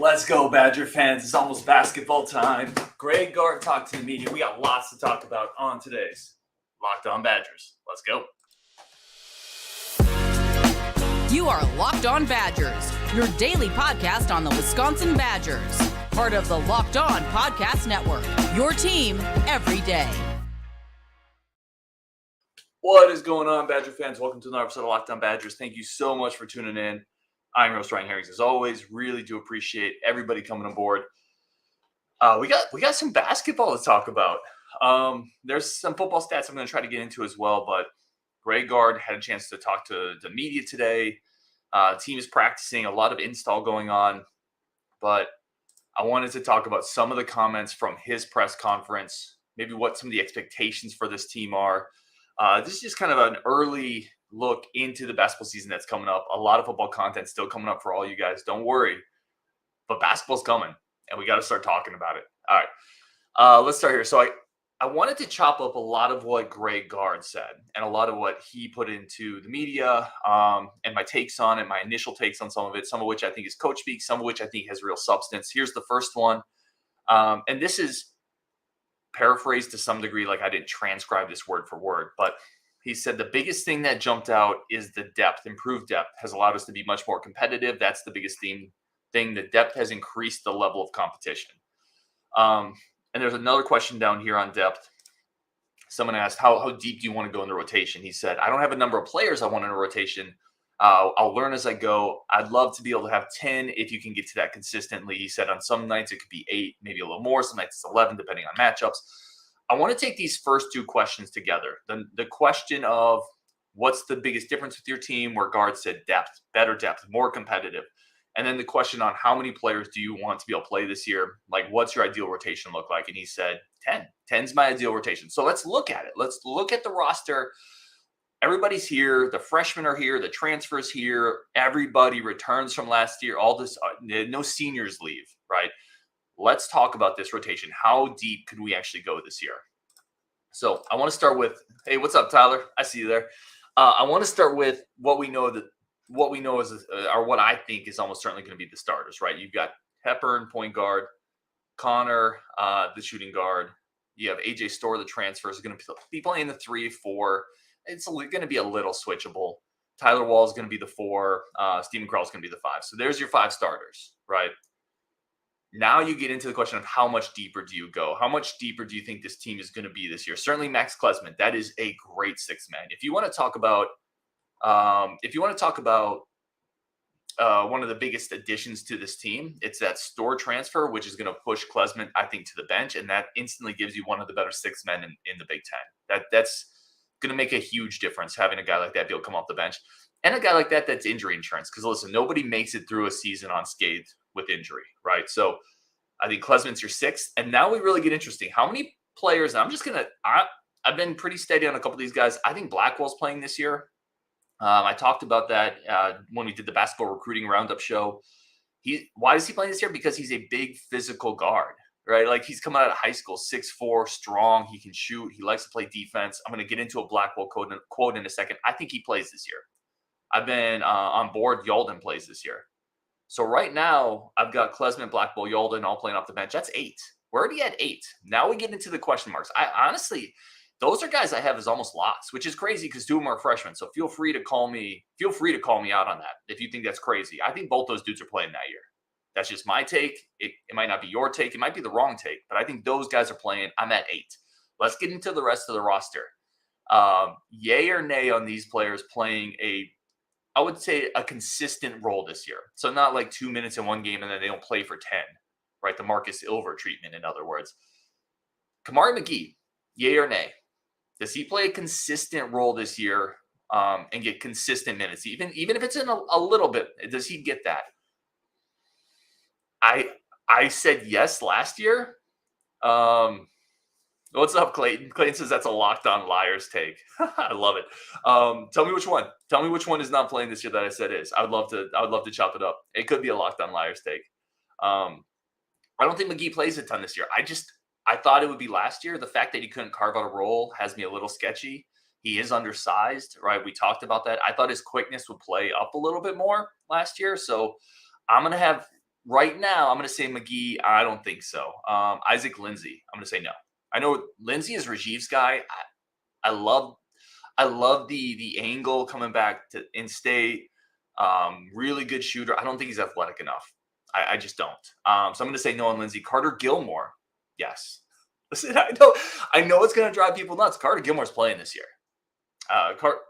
Let's go, Badger fans. It's almost basketball time. Greg Gards talked to the media. We got lots to talk about on today's Locked On Badgers. Let's go. You are Locked On Badgers, your daily podcast on the Wisconsin Badgers. Part of the Locked On Podcast Network, your team every day. What is going on, Badger fans? Welcome to another episode of Locked On Badgers. Thank you so much for tuning in. I'm Roast Ryan Herrings, as always. Really do appreciate everybody coming aboard. We got some basketball to talk about. There's some football stats I'm going to try to get into as well, but Greg Gard had a chance to talk to the media today. Team is practicing, a lot of install going on, but I wanted to talk about some of the comments from his press conference, maybe what some of the expectations for this team are. This is just kind of an early look into the basketball season that's coming up. A lot of football content still coming up for all you guys. Don't worry, but basketball's coming, and we got to start talking about it. All right, let's start here. So I wanted to chop up a lot of what Greg Gards said and a lot of what he put into the media and my takes on it, my initial takes on some of it, some of which I think is coach speak, some of which I think has real substance. Here's the first one. And this is paraphrased to some degree, like I didn't transcribe this word for word, but he said the biggest thing that jumped out is the depth. Improved depth has allowed us to be much more competitive. That's the biggest thing. The depth has increased the level of competition. And there's another question down here on depth. Someone asked, how deep do you want to go in the rotation? He said, I don't have a number of players I want in a rotation. I'll learn as I go. I'd love to be able to have 10 if you can get to that consistently. He said on some nights it could be 8, maybe a little more. Some nights it's 11, depending on matchups. I want to take these first two questions together. The question of what's the biggest difference with your team, where Gard said depth, better depth, more competitive. And then the question on how many players do you want to be able to play this year? Like, what's your ideal rotation look like? And he said 10. 10's my ideal rotation. So let's look at it. Let's look at the roster. Everybody's here. The freshmen are here. The transfers here. Everybody returns from last year. All this, no seniors leave, right? Let's talk about this rotation. How deep could we actually go this year? So I want to start with, hey, what's up, Tyler? I see you there. I want to start with what we know is, or what I think is almost certainly going to be the starters, right? You've got Hepburn, point guard, Connor, the shooting guard. You have AJ Storr, the transfer, is going to be playing the 3-4. It's going to be a little switchable. Tyler Wahl is going to be the 4. Steven Crowell is going to be the 5. So there's your 5 starters, right? Now you get into the question of how much deeper do you go? How much deeper do you think this team is going to be this year? Certainly Max Klesmit, that is a great 6th man. If you want to talk about one of the biggest additions to this team, it's that Storr transfer, which is going to push Klesmit, I think, to the bench, and that instantly gives you one of the better 6 men in the Big Ten. That's going to make a huge difference, having a guy like that be able to come off the bench, and a guy like that's injury insurance. Because listen, nobody makes it through a season unscathed with injury, right? So I think Klesmit's your 6th, and now we really get interesting. How many players? And I've been pretty steady on a couple of these guys. I think Blackwell's playing this year. I talked about that when we did the basketball recruiting roundup show. Why is he playing this year? Because he's a big physical guard, right? Like, he's coming out of high school, 6'4", strong. He can shoot. He likes to play defense. I'm going to get into a Blackwell quote in a second. I think he plays this year. I've been on board. Yalden plays this year. So right now, I've got Klesmit, Blackwell, Yalden all playing off the bench. That's 8. We're already at 8. Now we get into the question marks. I honestly, those are guys I have as almost locks, which is crazy because 2 of them are freshmen. So feel free to call me out on that if you think that's crazy. I think both those dudes are playing that year. That's just my take. It might not be your take. It might be the wrong take, but I think those guys are playing. I'm at 8. Let's get into the rest of the roster. Yay or nay on these players playing I would say a consistent role this year. So not like 2 minutes in one game and then they don't play for 10, right? The Marcus Ilver treatment, in other words. Kamari McGee, yay or nay? Does he play a consistent role this year and get consistent minutes? Even if it's in a little bit, does he get that? I said yes last year. What's up, Clayton? Clayton says that's a Locked On Liars take. I love it. Tell me which one. Tell me which one is not playing this year that I said is. I would love to chop it up. It could be a Locked On Liars take. I don't think McGee plays a ton this year. I thought it would be last year. The fact that he couldn't carve out a role has me a little sketchy. He is undersized, right? We talked about that. I thought his quickness would play up a little bit more last year. So I'm going to have right now, I'm going to say McGee. I don't think so. Isaac Lindsey, I'm going to say no. I know Lindsey is Rajiv's guy. I love the angle coming back to in-state. Really good shooter. I don't think he's athletic enough. I just don't. So I'm going to say no on Lindsey. Carter Gilmore, yes. Listen, I know it's going to drive people nuts. Carter Gilmore's playing this year.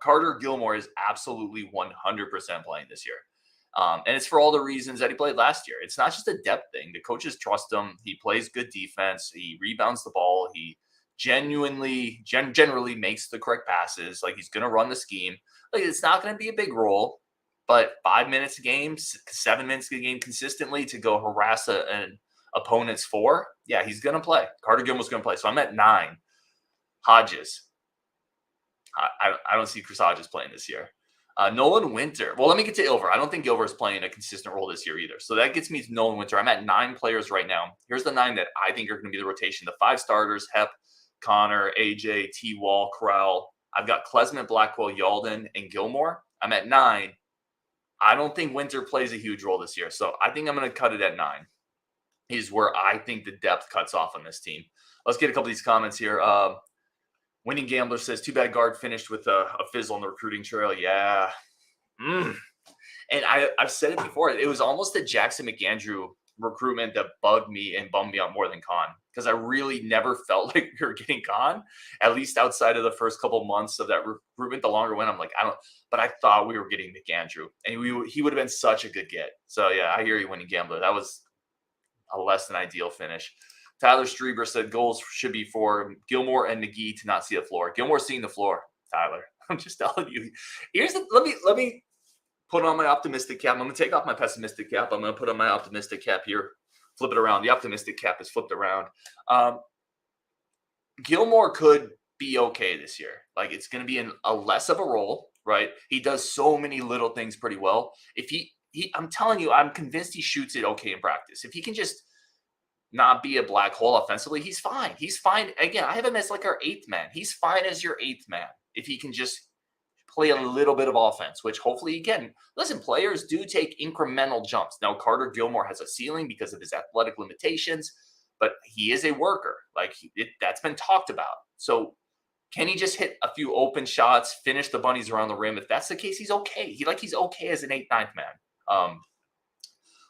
Carter Gilmore is absolutely 100% playing this year. And it's for all the reasons that he played last year. It's not just a depth thing. The coaches trust him. He plays good defense. He rebounds the ball. He generally makes the correct passes. Like, he's going to run the scheme. Like, it's not going to be a big role, but 5 minutes a game, 7 minutes a game consistently to go harass an opponent's 4. Yeah, he's going to play. Carter Gilmore's going to play. So I'm at 9. Hodges. I don't see Chris Hodges playing this year. Nolan Winter. Well, let me get to Ilver. I don't think Ilver is playing a consistent role this year either. So that gets me to Nolan Winter. I'm at 9 players right now. Here's the 9 that I think are going to be the rotation. The 5 starters: Hep, Connor, AJ, T. Wahl, Corral. I've got Klesman, Blackwell, Yalden, and Gilmore. I'm at 9. I don't think Winter plays a huge role this year. So I think I'm going to cut it at 9. Is where I think the depth cuts off on this team. Let's get a couple of these comments here. Winning Gambler says, too bad Gard finished with a fizzle on the recruiting trail. Yeah. And I've said it before. It was almost the Jackson McAndrew recruitment that bugged me and bummed me out more than Con, because I really never felt like we were getting Con, at least outside of the first couple months of that recruitment. The longer it went, I'm like, but I thought we were getting McAndrew, and he would have been such a good get. So, yeah, I hear you, Winning Gambler. That was a less than ideal finish. Tyler Strieber said goals should be for Gilmore and McGee to not see the floor. Gilmore's seeing the floor, Tyler. I'm just telling you. Let me put on my optimistic cap. I'm going to take off my pessimistic cap. I'm going to put on my optimistic cap here. Flip it around. The optimistic cap is flipped around. Gilmore could be okay this year. Like, it's going to be a less of a role, right? He does so many little things pretty well. If I'm telling you, I'm convinced he shoots it okay in practice. If he can just not be a black hole offensively, he's fine. He's fine. Again, I have him as like our 8th man. He's fine as your 8th man if he can just play a little bit of offense, which hopefully, again, listen, players do take incremental jumps. Now, Carter Gilmore has a ceiling because of his athletic limitations, but he is a worker. Like, that's been talked about. So can he just hit a few open shots, finish the bunnies around the rim? If that's the case, he's okay. He's okay as an 8th, 9th man.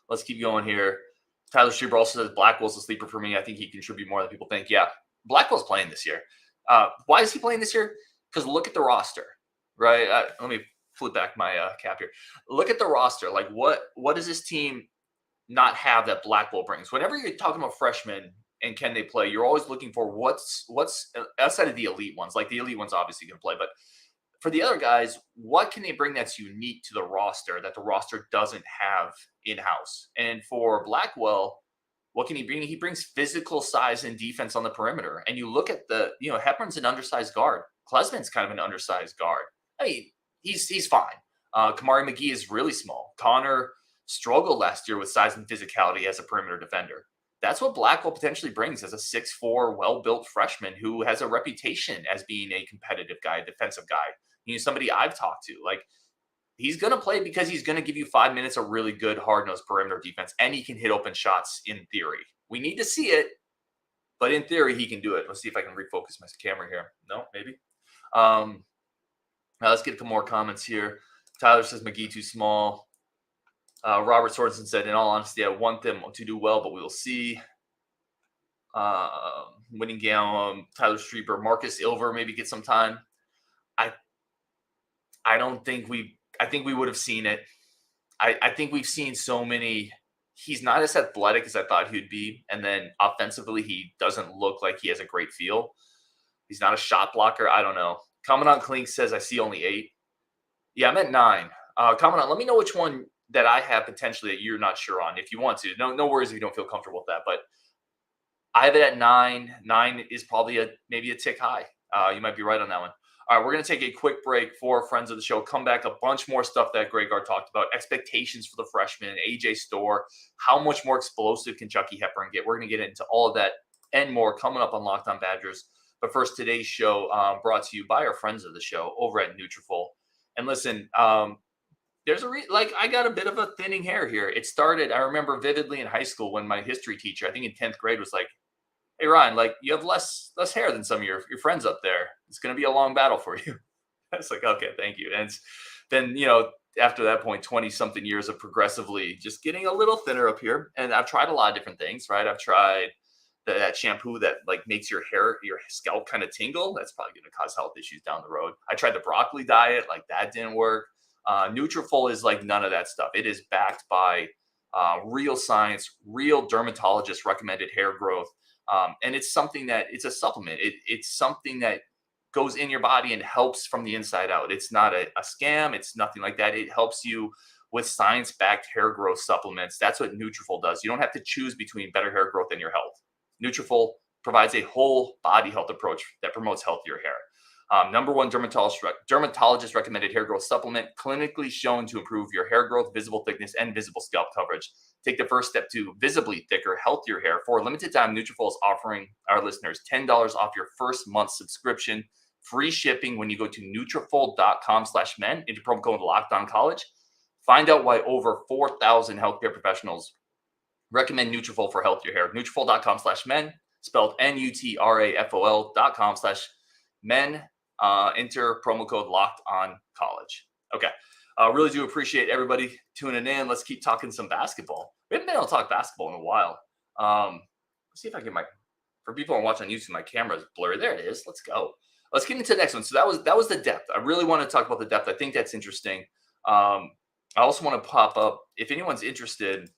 Let's keep going here. Tyler Strieber also says Blackwell's a sleeper for me. I think he contribute more than people think. Yeah, Blackwell's playing this year. Why is he playing this year? Because look at the roster, right? Let me flip back my cap here. Look at the roster. Like, what does this team not have that Blackwell brings? Whenever you're talking about freshmen and can they play, you're always looking for what's outside of the elite ones. Like, the elite ones obviously can play, but for the other guys, what can they bring that's unique to the roster that the roster doesn't have in-house? And for Blackwell, what can he bring? He brings physical size and defense on the perimeter. And you look at Hepburn's an undersized guard. Klesman's kind of an undersized guard. I mean, he's fine. Kamari McGee is really small. Connor struggled last year with size and physicality as a perimeter defender. That's what Blackwell potentially brings as a 6'4", well-built freshman who has a reputation as being a competitive guy, a defensive guy. Somebody I've talked to. Like, he's going to play because he's going to give you 5 minutes of really good, hard-nosed perimeter defense, and he can hit open shots in theory. We need to see it, but in theory, he can do it. Let's see if I can refocus my camera here. No, maybe. Now let's get a couple more comments here. Tyler says McGee too small. Robert Sorensen said, in all honesty, I want them to do well, but we will see. Winning game, Tyler Strieber, Marcus Ilver maybe get some time. I think we would have seen it. I think we've seen so many. He's not as athletic as I thought he'd be. And then offensively, he doesn't look like he has a great feel. He's not a shot blocker. I don't know. Commandant Klink says, I see only 8. Yeah, I'm at 9. Commandant, let me know which one that I have potentially that you're not sure on if you want to. No worries if you don't feel comfortable with that. But I have it at 9. 9 is probably maybe a tick high. You might be right on that one. All right, we're going to take a quick break for friends of the show. Come back, a bunch more stuff that Greg Gard talked about, expectations for the freshmen, AJ Storr, how much more explosive can Chucky Hepburn get? We're going to get into all of that and more coming up on Locked On Badgers. But first, today's show brought to you by our friends of the show over at Nutrafol. And listen, there's like I got a bit of a thinning hair here. It started, I remember vividly in high school when my history teacher, I think in 10th grade, was like, "Hey Ryan, like you have less hair than some of your friends up there. It's going to be a long battle for you." I was like, "Okay, thank you." And then after that point, 20 something years of progressively just getting a little thinner up here, and I've tried a lot of different things. Right, I've tried that shampoo that like makes your scalp kind of tingle. That's probably going to cause health issues down the road. I tried the broccoli diet, like that didn't work. Nutrafol is like none of that stuff. It is backed by real science, real dermatologist recommended hair growth. And it's something that it's a supplement. It's something that goes in your body and helps from the inside out. It's not a scam. It's nothing like that. It helps you with science-backed hair growth supplements. That's what Nutrafol does. You don't have to choose between better hair growth and your health. Nutrafol provides a whole body health approach that promotes healthier hair. Number one dermatologist recommended hair growth supplement, clinically shown to improve your hair growth, visible thickness, and visible scalp coverage. Take the first step to visibly thicker, healthier hair. For a limited time, Nutrafol is offering our listeners $10 off your first month subscription, free shipping when you go to Nutrafol.com/men, enter promo code LOCKEDONCollege. Find out why over 4,000 healthcare professionals recommend Nutrafol for healthier hair. Nutrafol.com/men, spelled Nutrafol.com/men. Enter promo code LOCKEDONCollege. Okay. Really do appreciate everybody tuning in. Let's keep talking some basketball. We haven't been able to talk basketball in a while. Let's see if I can for people who are watching on YouTube, my camera is blurry. There it is. Let's go. Let's get into the next one. So that was the depth. I really want to talk about the depth. I think that's interesting. I also want to pop up, if anyone's interested,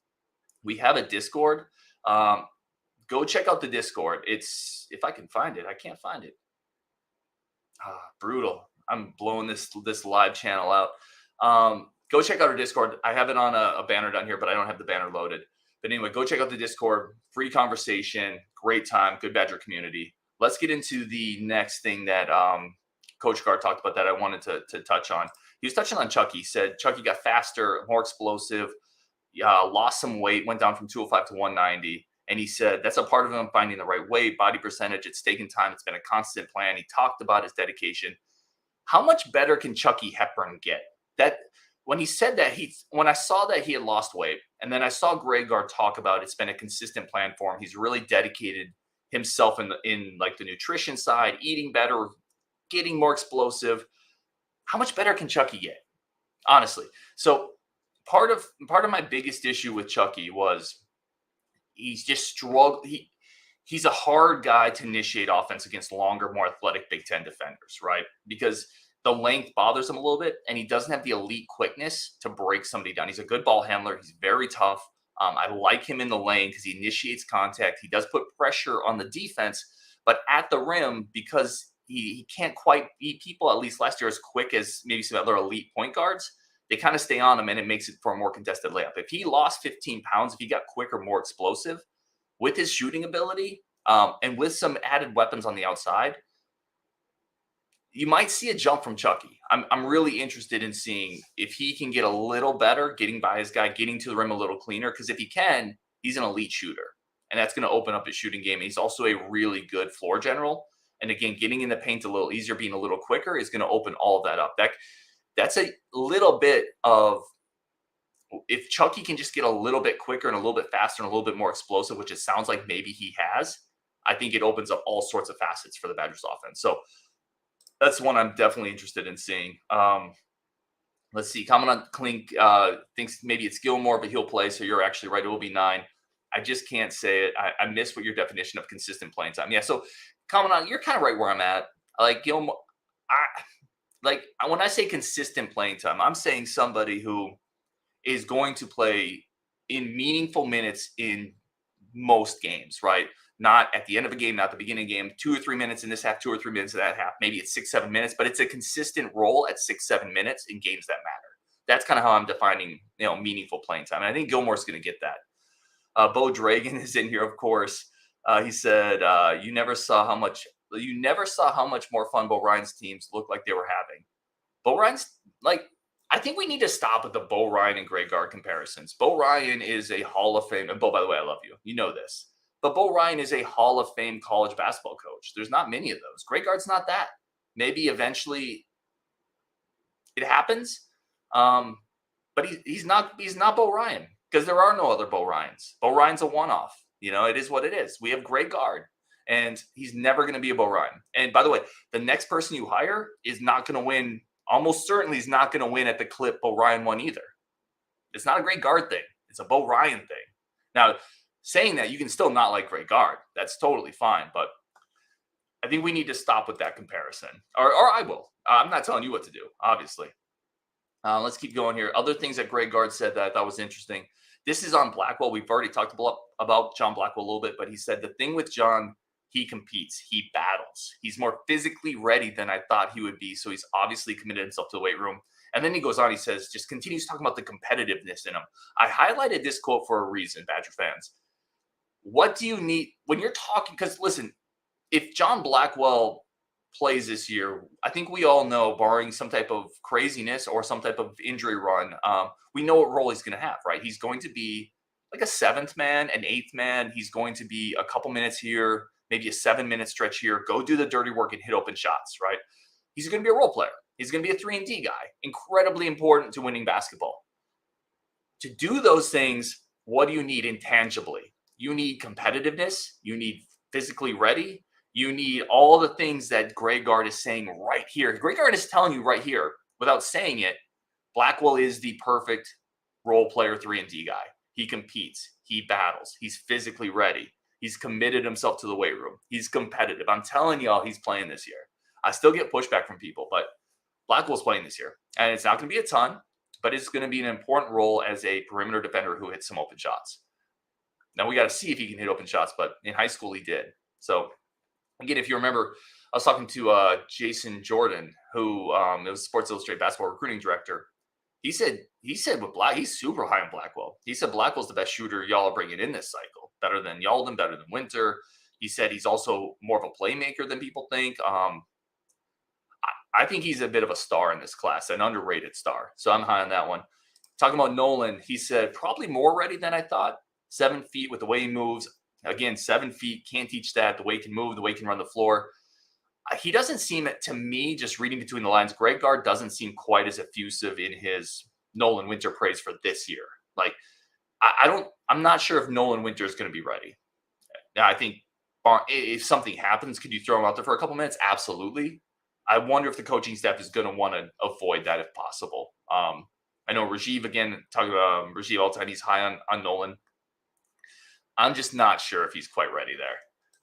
we have a Discord. Go check out the Discord. It's, if I can find it, I can't find it. Brutal. I'm blowing this live channel out. Go check out our Discord. I have it on a banner down here, but I don't have the banner loaded. But anyway, go check out the Discord. Free conversation, great time, good Badger community. Let's get into the next thing that Coach Gard talked about that I wanted to touch on. He was touching on Chucky. He said Chucky got faster, more explosive, lost some weight, went down from 205 to 190. And he said that's a part of him finding the right weight, body percentage. It's taken time. It's been a constant plan. He talked about his dedication. How much better can Chucky Hepburn get? That when he said that, when I saw that he had lost weight, and then I saw Greg Gards talk about it's been a consistent plan for him. He's really dedicated himself in like the nutrition side, eating better, getting more explosive. How much better can Chucky get? Honestly. So part of my biggest issue with Chucky was he's just struggled. He's a hard guy to initiate offense against longer, more athletic Big Ten defenders, right? Because the length bothers him a little bit, and he doesn't have the elite quickness to break somebody down. He's a good ball handler. He's very tough. I like him in the lane because he initiates contact. He does put pressure on the defense, but at the rim, because he can't quite beat people, at least last year, as quick as maybe some other elite point guards. They kind of stay on him, and it makes it for a more contested layup. If he lost 15 pounds, if he got quicker, more explosive with his shooting ability and with some added weapons on the outside, you might see a jump from Chucky. I'm really interested in seeing if he can get a little better, getting by his guy, getting to the rim a little cleaner, because if he can, he's an elite shooter, and that's going to open up his shooting game. And he's also a really good floor general. And again, getting in the paint a little easier, being a little quicker is going to open all of that up. That's a little bit of, if Chucky can just get a little bit quicker and a little bit faster and a little bit more explosive, which it sounds like maybe he has, I think it opens up all sorts of facets for the Badgers offense. So that's one I'm definitely interested in seeing. Let's see. Comment on Clink thinks maybe it's Gilmore, but he'll play. So you're actually right. It will be 9. I just can't say it. I miss what your definition of consistent playing time. Yeah. So comment on, you're kind of right where I'm at. Like Gilmore, when I say consistent playing time, I'm saying somebody who is going to play in meaningful minutes in most games, right? Not at the end of a game, not the beginning of a game, 2 or 3 minutes in this half, 2 or 3 minutes in that half. Maybe it's 6-7 minutes, but it's a consistent role at 6-7 minutes in games that matter. That's kind of how I'm defining, meaningful playing time. And I think Gilmore's going to get that. Bo Dragon is in here, of course. He said, you never saw how much more fun Bo Ryan's teams looked like they were having. Bo Ryan's, I think we need to stop with the Bo Ryan and Greg Gard comparisons. Bo Ryan is a Hall of Fame, and Bo, by the way, I love you. You know this. But Bo Ryan is a Hall of Fame college basketball coach. There's not many of those. Greg Gard's not that. Maybe eventually it happens. but he's not Bo Ryan, because there are no other Bo Ryans. Bo Ryan's a one-off. It is what it is. We have Greg Gard, and he's never going to be a Bo Ryan. And by the way, the next person you hire is not going to win. Almost certainly is not going to win at the clip Bo Ryan won either. It's not a Greg Gard thing. It's a Bo Ryan thing. Now, saying that, you can still not like Greg Gard. That's totally fine. But I think we need to stop with that comparison. Or I will. I'm not telling you what to do, obviously. Let's keep going here. Other things that Greg Gards said that I thought was interesting. This is on Blackwell. We've already talked about John Blackwell a little bit, but he said the thing with John, he competes, he battles. He's more physically ready than I thought he would be. So he's obviously committed himself to the weight room. And then he goes on, he says, just continues talking about the competitiveness in him. I highlighted this quote for a reason, Badger fans. What do you need when you're talking? Because listen, if John Blackwell plays this year, I think we all know, barring some type of craziness or some type of injury run, we know what role he's going to have, right? He's going to be like a seventh man, an eighth man. He's going to be a couple minutes here, maybe a 7-minute stretch here, go do the dirty work and hit open shots, right? He's going to be a role player. He's going to be a 3-and-D guy. Incredibly important to winning basketball. To do those things, what do you need intangibly? You need competitiveness. You need physically ready. You need all the things that Greg Gard is saying right here. Greg Gard is telling you right here, without saying it, Blackwell is the perfect role player 3-and-D guy. He competes. He battles. He's physically ready. He's committed himself to the weight room. He's competitive. I'm telling y'all, he's playing this year. I still get pushback from people, but Blackwell's playing this year. And it's not going to be a ton, but it's going to be an important role as a perimeter defender who hits some open shots. Now, we got to see if he can hit open shots, but in high school he did. So, again, if you remember, I was talking to Jason Jordan, who was Sports Illustrated basketball recruiting director. He said with he's super high on Blackwell. He said Blackwell's the best shooter y'all are bringing in this cycle, better than Yalden, better than Winter. He said he's also more of a playmaker than people think. I think he's a bit of a star in this class, an underrated star. So I'm high on that one. Talking about Nolan, he said probably more ready than I thought. 7 feet with the way he moves. Again, 7 feet, can't teach that. The way he can move, the way he can run the floor. He doesn't seem, to me, just reading between the lines, Greg Gard doesn't seem quite as effusive in his Nolan Winter praise for this year. Like, I'm not sure if Nolan Winter is going to be ready. Now, I think if something happens, could you throw him out there for a couple minutes? Absolutely. I wonder if the coaching staff is going to want to avoid that if possible. I know Rajiv, again, talking about Rajiv all the time, he's high on Nolan. I'm just not sure if he's quite ready there.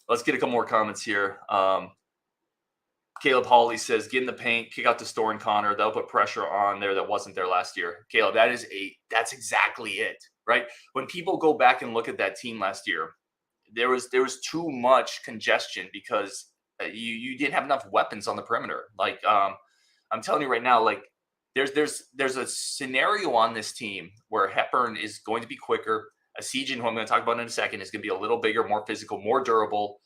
Let's get a couple more comments here. Caleb Hawley says, get in the paint, kick out to Storr and Connor. That'll put pressure on there that wasn't there last year. Caleb, that's exactly it, right? When people go back and look at that team last year, there was too much congestion because you didn't have enough weapons on the perimeter. Like, I'm telling you right now, like, there's a scenario on this team where Hepburn is going to be quicker. Asijan, who I'm going to talk about in a second, is going to be a little bigger, more physical, more durable.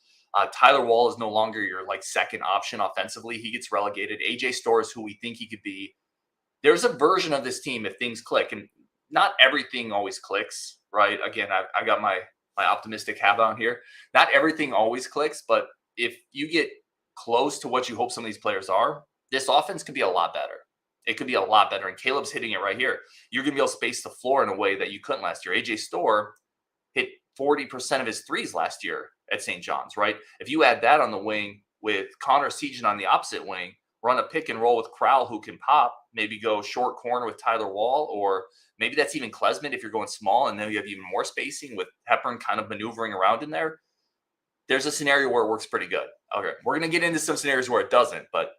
Tyler Wahl is no longer your second option offensively. He gets relegated. AJ Storr is who we think he could be. There's a version of this team if things click, and not everything always clicks, right? Again, I got my optimistic hat on here. Not everything always clicks, but if you get close to what you hope some of these players are, this offense could be a lot better. It could be a lot better. And Caleb's hitting it right here. You're going to be able to space the floor in a way that you couldn't last year. AJ Storr hit 40% of his threes last year at St. John's, right? If you add that on the wing with Connor Asijan on the opposite wing, run a pick and roll with Crowell who can pop, maybe go short corner with Tyler Wahl, or maybe that's even Klesmit if you're going small, and then you have even more spacing with Hepburn kind of maneuvering around in there. There's a scenario where it works pretty good. Okay, we're going to get into some scenarios where it doesn't, but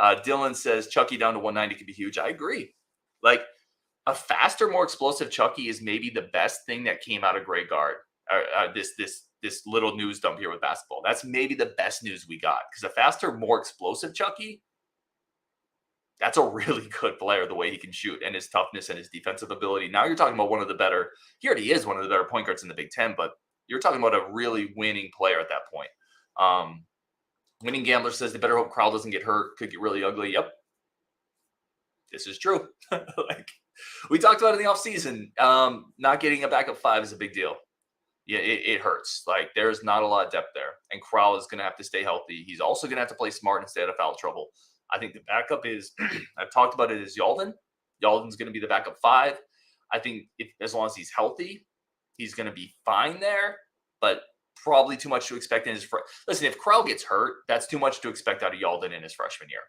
Dylan says Chucky down to 190 could be huge. I agree. Like, a faster, more explosive Chucky is maybe the best thing that came out of Greg Gard. This little news dump here with basketball. That's maybe the best news we got, because a faster, more explosive Chucky, that's a really good player, the way he can shoot and his toughness and his defensive ability. Now you're talking about one of the better, he already is one of the better point guards in the Big Ten, but you're talking about a really winning player at that point. Winning Gambler says they better hope Crowell doesn't get hurt. Could get really ugly. Yep. This is true. Like, we talked about it in the offseason. Not getting a backup 5 is a big deal. Yeah, it hurts. Like, there's not a lot of depth there. And Crowell is going to have to stay healthy. He's also going to have to play smart and stay out of foul trouble. I think the backup is, I've talked about it, is Yalden. Yalden's going to be the backup 5. I think as long as he's healthy, he's going to be fine there, but probably too much to expect in his listen, if Krell gets hurt, that's too much to expect out of Yalden in his freshman year.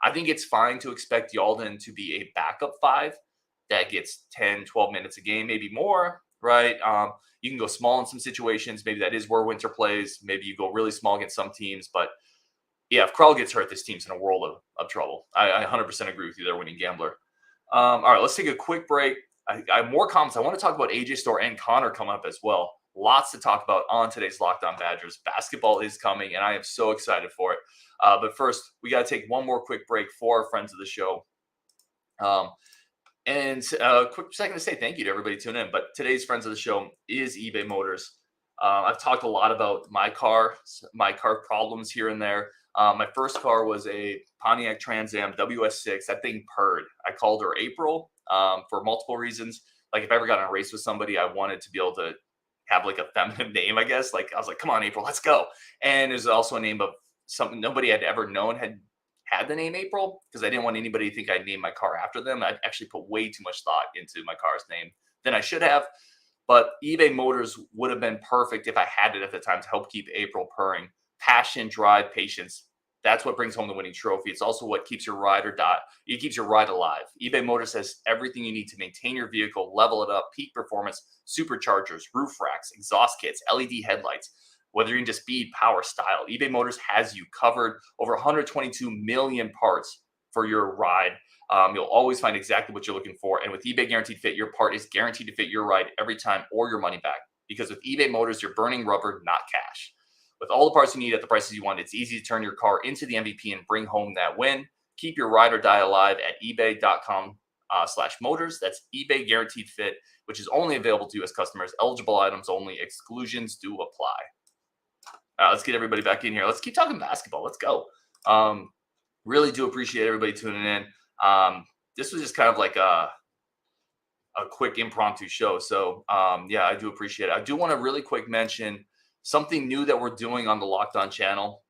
I think it's fine to expect Yalden to be a backup 5 that gets 10, 12 minutes a game, maybe more, right? You can go small in some situations. Maybe that is where Winter plays. Maybe you go really small against some teams. But, yeah, if Krell gets hurt, this team's in a world of trouble. I 100% agree with you there, Winning Gambler. All right, let's take a quick break. I have more comments. I want to talk about AJ Storr and Connor coming up as well. Lots to talk about on today's Locked On Badgers. Basketball is coming, and I am so excited for it. But first, we got to take one more quick break for our friends of the show. And a quick second to say thank you to everybody tuning in. But today's friends of the show is eBay Motors. I've talked a lot about my car problems here and there. My first car was a Pontiac Trans Am WS6. That thing purred. I called her April for multiple reasons. Like if I ever got in a race with somebody, I wanted to be able to have like a feminine name, I guess. Like I was like, come on, April, let's go. And there's also a name of something nobody had ever known had the name April, because I didn't want anybody to think I'd named my car after them. I actually put way too much thought into my car's name than I should have. But eBay Motors would have been perfect if I had it at the time to help keep April purring. Passion, drive, patience. That's what brings home the winning trophy. It's also what keeps your ride or die. It keeps your ride alive. eBay Motors has everything you need to maintain your vehicle, level it up, peak performance, superchargers, roof racks, exhaust kits, LED headlights. Whether you're into speed, power, style, eBay Motors has you covered. Over 122 million parts for your ride. You'll always find exactly what you're looking for. And with eBay Guaranteed Fit, your part is guaranteed to fit your ride every time or your money back. Because with eBay Motors, you're burning rubber, not cash. With all the parts you need at the prices you want, it's easy to turn your car into the MVP and bring home that win. Keep your ride or die alive at ebay.com/motors. That's eBay Guaranteed Fit, which is only available to U.S. customers. Eligible items only. Exclusions do apply. Let's get everybody back in here. Let's keep talking basketball. Let's go. Really do appreciate everybody tuning in. This was just kind of like a quick impromptu show. So, yeah, I do appreciate it. I do want to really quick mention something new that we're doing on the Locked On channel.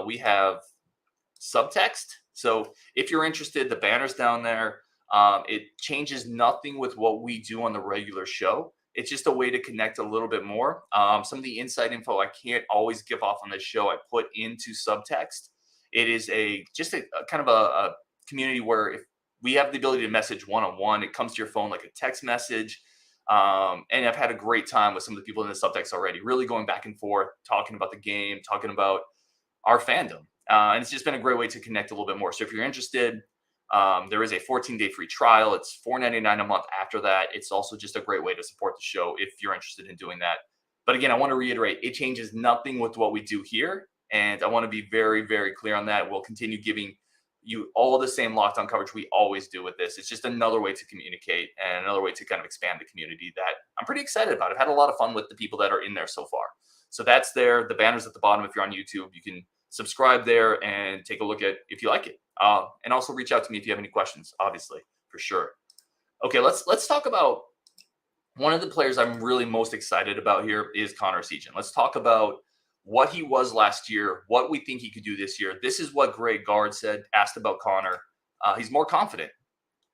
We have subtext. So if you're interested, the banner's down there. It changes nothing with what we do on the regular show. It's just a way to connect a little bit more. Some of the inside info I can't always give off on this show, I put into subtext. It is just a kind of a community where if we have the ability to message one-on-one, it comes to your phone like a text message. And I've had a great time with some of the people in the subtext already, really going back and forth, talking about the game, talking about our fandom. And it's just been a great way to connect a little bit more. So if you're interested, there is a 14-day free trial. It's $4.99 a month after that. It's also just a great way to support the show if you're interested in doing that. But again, I want to reiterate, it changes nothing with what we do here. And I want to be very, very clear on that. We'll continue giving you all the same Locked On coverage we always do with this. It's just another way to communicate and another way to kind of expand the community that I'm pretty excited about. I've had a lot of fun with the people that are in there so far. So that's there. The banner's at the bottom. If you're on YouTube, you can subscribe there and take a look at if you like it. And also reach out to me if you have any questions, obviously, for sure. Okay, let's talk about one of the players I'm really most excited about here is Connor Seaton. Let's talk about what he was last year, what we think he could do this year. This is what Greg Gards said, asked about Connor. He's more confident.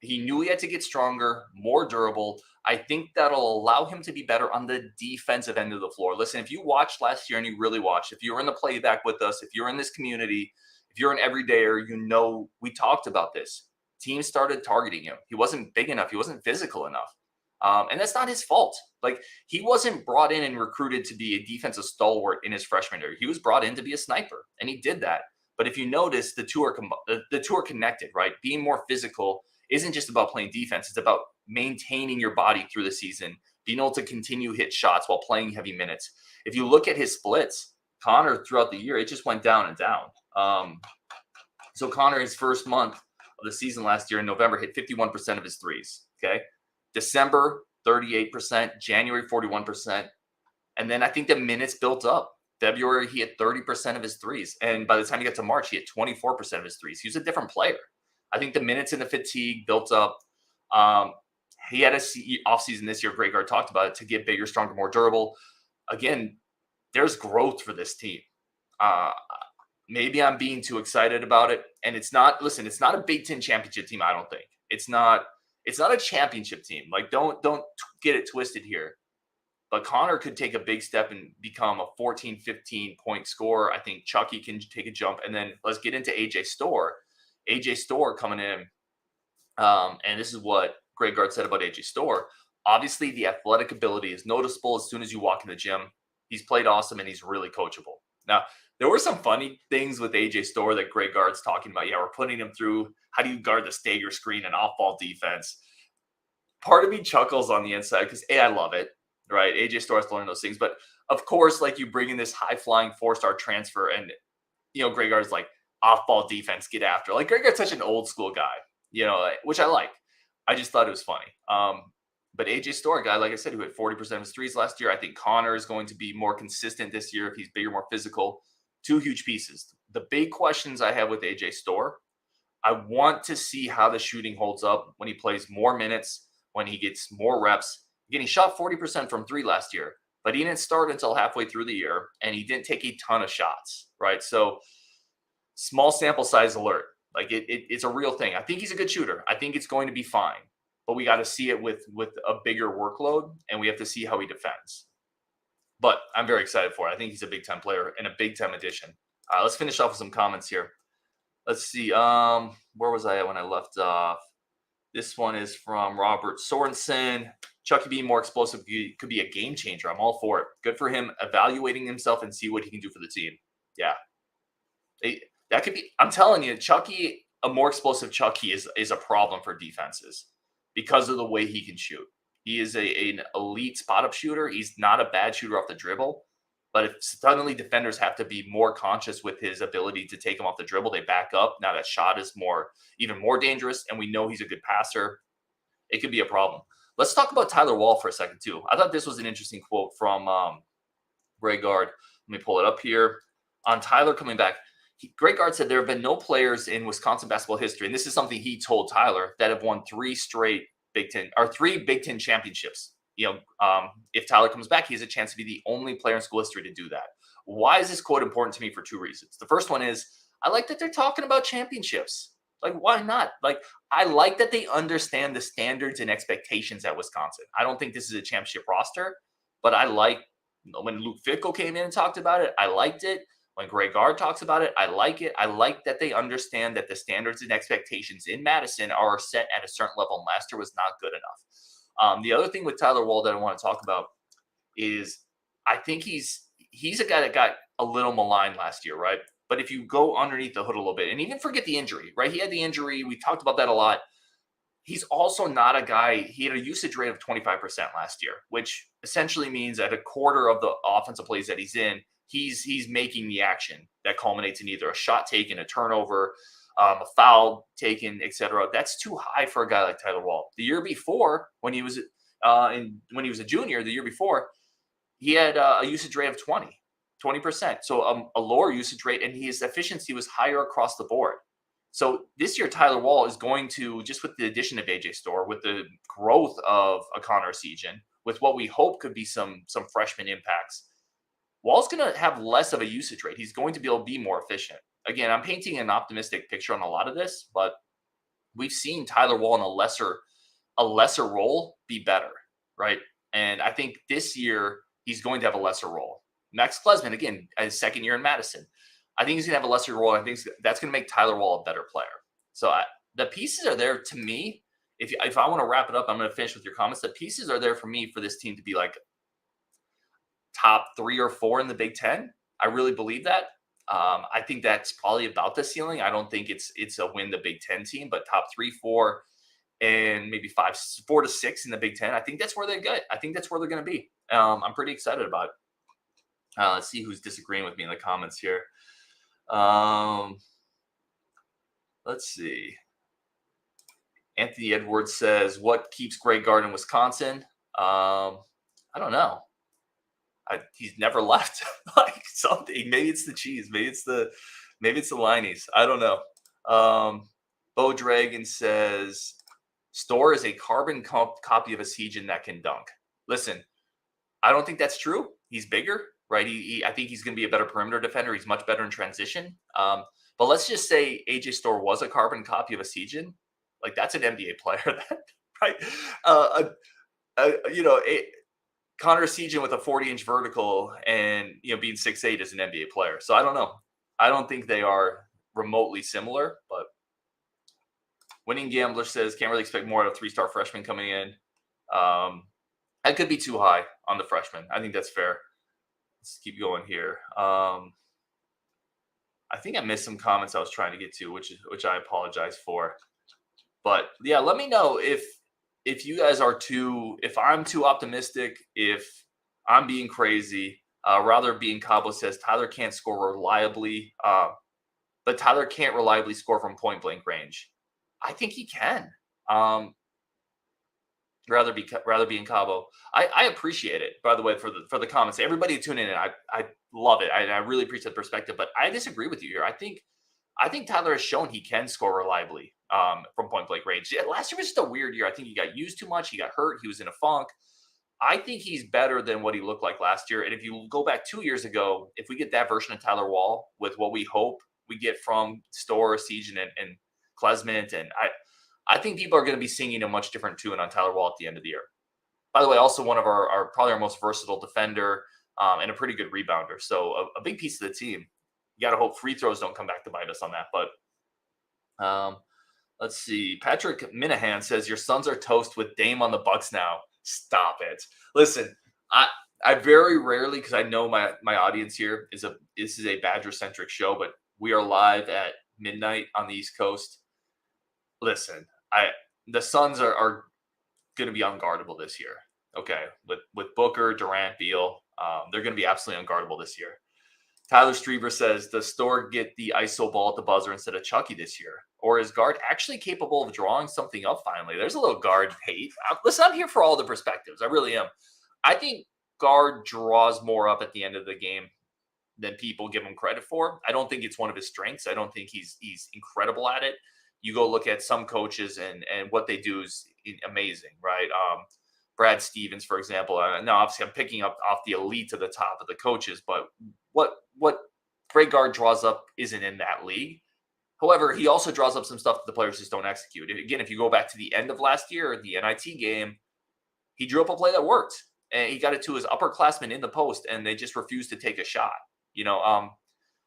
He knew he had to get stronger, more durable. I think that'll allow him to be better on the defensive end of the floor. Listen, if you watched last year and you really watched, if you were in the playback with us, if you're in this community, if you're an everydayer, you know we talked about this. Teams started targeting him. He wasn't big enough. He wasn't physical enough. And that's not his fault. Like, he wasn't brought in and recruited to be a defensive stalwart in his freshman year. He was brought in to be a sniper, and he did that. But if you notice, the two are connected, right? Being more physical isn't just about playing defense. It's about maintaining your body through the season, being able to continue hit shots while playing heavy minutes. If you look at his splits, Connor throughout the year, it just went down and down. So Connor, his first month of the season last year in November, hit 51% of his threes, okay? December, 38%, January, 41%. And then I think the minutes built up. February, he had 30% of his threes. And by the time he got to March, he had 24% of his threes. He was a different player. I think the minutes and the fatigue built up. He had a offseason this year, Greg Gard talked about it, to get bigger, stronger, more durable. Again, there's growth for this team. Maybe I'm being too excited about it. And it's not a Big Ten championship team, I don't think. It's not It's not a championship team. Like, don't get it twisted here. But Connor could take a big step and become a 14, 15 point scorer. I think Chucky can take a jump. And then let's get into AJ Storr. AJ Storr coming in. And this is what Greg Gards said about AJ Storr. Obviously, the athletic ability is noticeable as soon as you walk in the gym. He's played awesome and he's really coachable. Now, there were some funny things with AJ Storr that Greg Gards talking about. Yeah, we're putting him through how do you guard the stagger screen and off-ball defense. Part of me chuckles on the inside because, I love it, right? AJ Storr has to learn those things. But, of course, like you bring in this high-flying four-star transfer and, Greg Gards like, off-ball defense, get after. Like, Greg Gards such an old-school guy, which I like. I just thought it was funny. But AJ Storr, a guy, like I said, who hit 40% of his threes last year. I think Connor is going to be more consistent this year if he's bigger, more physical. Two huge pieces. The big questions I have with AJ Storr, I want to see how the shooting holds up when he plays more minutes, when he gets more reps. Again, he shot 40% from three last year, but he didn't start until halfway through the year, and he didn't take a ton of shots, right? So small sample size alert. Like it's a real thing. I think he's a good shooter. I think it's going to be fine. But we got to see it with a bigger workload, and we have to see how he defends. But I'm very excited for it. I think he's a Big Ten player and a Big Ten addition. Let's finish off with some comments here. Let's see. Where was I at when I left off? This one is from Robert Sorensen. Chucky being more explosive could be a game changer. I'm all for it. Good for him evaluating himself and see what he can do for the team. Yeah. That could be. I'm telling you, Chucky, a more explosive Chucky is a problem for defenses because of the way he can shoot. He is an elite spot-up shooter. He's not a bad shooter off the dribble. But if suddenly defenders have to be more conscious with his ability to take him off the dribble, they back up. Now that shot is even more dangerous, and we know he's a good passer. It could be a problem. Let's talk about Tyler Wahl for a second, too. I thought this was an interesting quote from Greg Gard. Let me pull it up here. On Tyler coming back, Greg Gards said there have been no players in Wisconsin basketball history, and this is something he told Tyler, that have won three Big Ten championships. If Tyler comes back, he has a chance to be the only player in school history to do that. Why is this quote important to me? For two reasons. The first one is I like that they're talking about championships. Like, why not? Like, I like that they understand the standards and expectations at Wisconsin. I don't think this is a championship roster, but I like when Luke Fickell came in and talked about it. I liked it. When Greg Gard talks about it, I like it. I like that they understand that the standards and expectations in Madison are set at a certain level, and last year was not good enough. The other thing with Tyler Wahl that I want to talk about is I think he's a guy that got a little maligned last year, right? But if you go underneath the hood a little bit and even forget the injury, right? He had the injury. We talked about that a lot. He's also not a guy. He had a usage rate of 25% last year, which essentially means at a quarter of the offensive plays that he's in, he's making the action that culminates in either a shot taken, a turnover, a foul taken, etc. That's too high for a guy like Tyler Wahl. The year before, when he was a junior, the year before, he had a usage rate of 20%. So a lower usage rate, and his efficiency was higher across the board. So this year, Tyler Wahl is going to, just with the addition of AJ Storr, with the growth of a Connor Seagen, with what we hope could be some freshman impacts, Wahl's going to have less of a usage rate. He's going to be able to be more efficient. Again, I'm painting an optimistic picture on a lot of this, but we've seen Tyler Wahl in a lesser role be better, right? And I think this year he's going to have a lesser role. Max Klesman, again, his second year in Madison, I think he's going to have a lesser role. I think that's going to make Tyler Wahl a better player. So the pieces are there to me. If I want to wrap it up, I'm going to finish with your comments. The pieces are there for me for this team to be like top 3 or 4 in the Big Ten. I really believe that. I think that's probably about the ceiling. I don't think it's a win the Big Ten team, but top 3, 4, and maybe 4 to 6 in the Big Ten. I think that's where they get. I think that's where they're going to be. I'm pretty excited about it. Let's see who's disagreeing with me in the comments here. Let's see. Anthony Edwards says, "What keeps Greg Gard in Wisconsin?" I don't know. He's never left. Like something. Maybe it's the cheese. Maybe it's the Lineys. I don't know. Bo Dragon says, "Storr is a carbon copy of a Seagen that can dunk." Listen, I don't think that's true. He's bigger, right? I think he's going to be a better perimeter defender. He's much better in transition. But let's just say AJ Storr was a carbon copy of a Seagen. Like, that's an NBA player that right? Connor Segan with a 40-inch vertical and being 6'8" as an NBA player. So I don't know. I don't think they are remotely similar, but Winning Gambler says can't really expect more out of 3-star freshman coming in. That could be too high on the freshman. I think that's fair. Let's keep going here. I think I missed some comments I was trying to get to, which I apologize for. But yeah, let me know if you guys are if I'm too optimistic, if I'm being crazy. Rather being Cabo says Tyler can't score reliably, but Tyler can't reliably score from point blank range. I think he can. Rather be in Cabo. I appreciate it, by the way, for the comments. Everybody tuning in, I love it. I really appreciate the perspective, but I disagree with you here. I think Tyler has shown he can score reliably from point blank range. Yeah, last year was just a weird year. I think he got used too much. He got hurt. He was in a funk. I think he's better than what he looked like last year. And if you go back 2 years ago, if we get that version of Tyler Wahl with what we hope we get from Storr, Segan, and Klesmit, and I think people are going to be singing a much different tune on Tyler Wahl at the end of the year. By the way, also one of our probably our most versatile defender and a pretty good rebounder. So a big piece of the team. You got to hope free throws don't come back to bite us on that. But let's see. Patrick Minahan says, your Suns are toast with Dame on the Bucks now. Stop it. Listen, I very rarely, because I know my audience here this is a Badger-centric show, but we are live at midnight on the East Coast. Listen, the Suns are going to be unguardable this year. Okay, with Booker, Durant, Beal, they're going to be absolutely unguardable this year. Tyler Streber says, does Storr get the ISO ball at the buzzer instead of Chucky this year? Or is Gard actually capable of drawing something up finally? There's a little Gard hate. Listen, I'm here for all the perspectives. I really am. I think Gard draws more up at the end of the game than people give him credit for. I don't think it's one of his strengths. I don't think he's incredible at it. You go look at some coaches and what they do is amazing, right? Brad Stevens, for example. Now, obviously, I'm picking up off the elite to the top of the coaches, but what Greg Gard draws up isn't in that league. However, he also draws up some stuff that the players just don't execute. Again, if you go back to the end of last year, the NIT game, he drew up a play that worked, and he got it to his upperclassmen in the post, and they just refused to take a shot.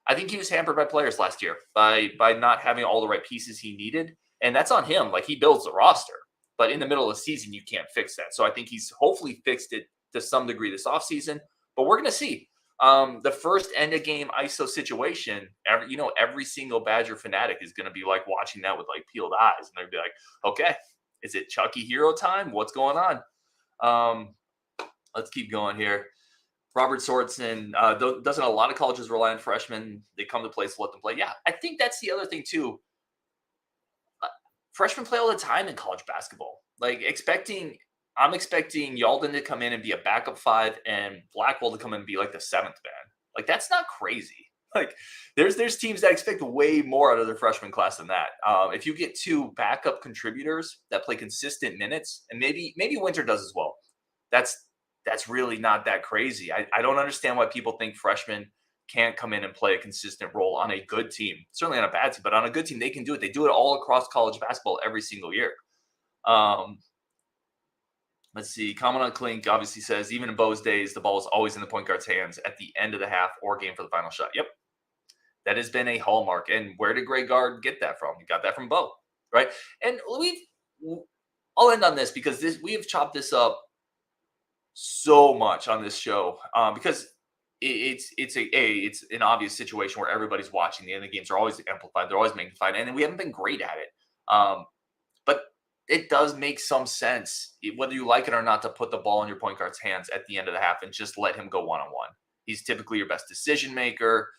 I think he was hampered by players last year by not having all the right pieces he needed, and that's on him. Like, he builds the roster, but in the middle of the season, you can't fix that. So I think he's hopefully fixed it to some degree this offseason, but we're going to see. The first end of game ISO situation, every single Badger fanatic is going to be like watching that with like peeled eyes, and they'll be like, okay, is it Chucky hero time? What's going on? Let's keep going here. Robert Sorensen, doesn't a lot of colleges rely on freshmen? They come to play, so let them play. Yeah, I think that's the other thing too. Freshmen play all the time in college basketball. Like, I'm expecting Yalden to come in and be a backup 5 and Blackwell to come in and be like the 7th man. Like, that's not crazy. Like, there's teams that expect way more out of their freshman class than that. If you get 2 backup contributors that play consistent minutes, and maybe Winter does as well, that's really not that crazy. I don't understand why people think freshmen can't come in and play a consistent role on a good team. Certainly on a bad team, but on a good team, they can do it. They do it all across college basketball every single year. Let's see. Comment on Klink obviously says, even in Bo's days, the ball was always in the point guard's hands at the end of the half or game for the final shot. Yep. That has been a hallmark. And where did Greg Gard get that from? He got that from Bo, right? And I'll end on this because we have chopped this up so much on this show because it's an obvious situation where everybody's watching. The end of the games are always amplified. They're always magnified. And we haven't been great at it. But it does make some sense, whether you like it or not, to put the ball in your point guard's hands at the end of the half and just let him go one-on-one. He's typically your best decision maker.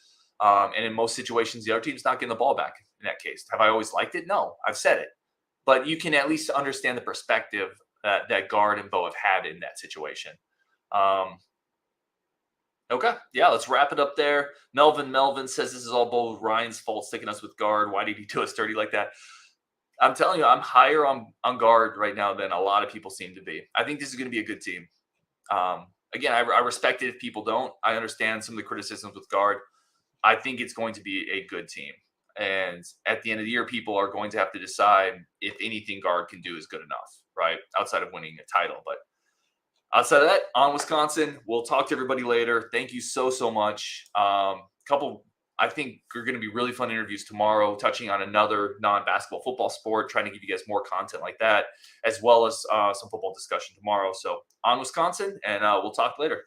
And in most situations, the other team's not getting the ball back in that case. Have I always liked it? No, I've said it. But you can at least understand the perspective that Gard and Bo have had in that situation. Okay. Yeah, let's wrap it up there. Melvin says this is all Bo Ryan's fault, sticking us with Gard. Why did he do us dirty like that? I'm telling you, I'm higher on Gard right now than a lot of people seem to be. I think this is going to be a good team. Again, I respect it if people don't. I understand some of the criticisms with Gard. I think it's going to be a good team. And at the end of the year, people are going to have to decide if anything Gard can do is good enough. right? Outside of winning a title. But outside of that, on Wisconsin, we'll talk to everybody later. Thank you so much. I think are going to be really fun interviews tomorrow, touching on another non-basketball football sport, trying to give you guys more content like that, as well as some football discussion tomorrow. So on Wisconsin, and we'll talk later.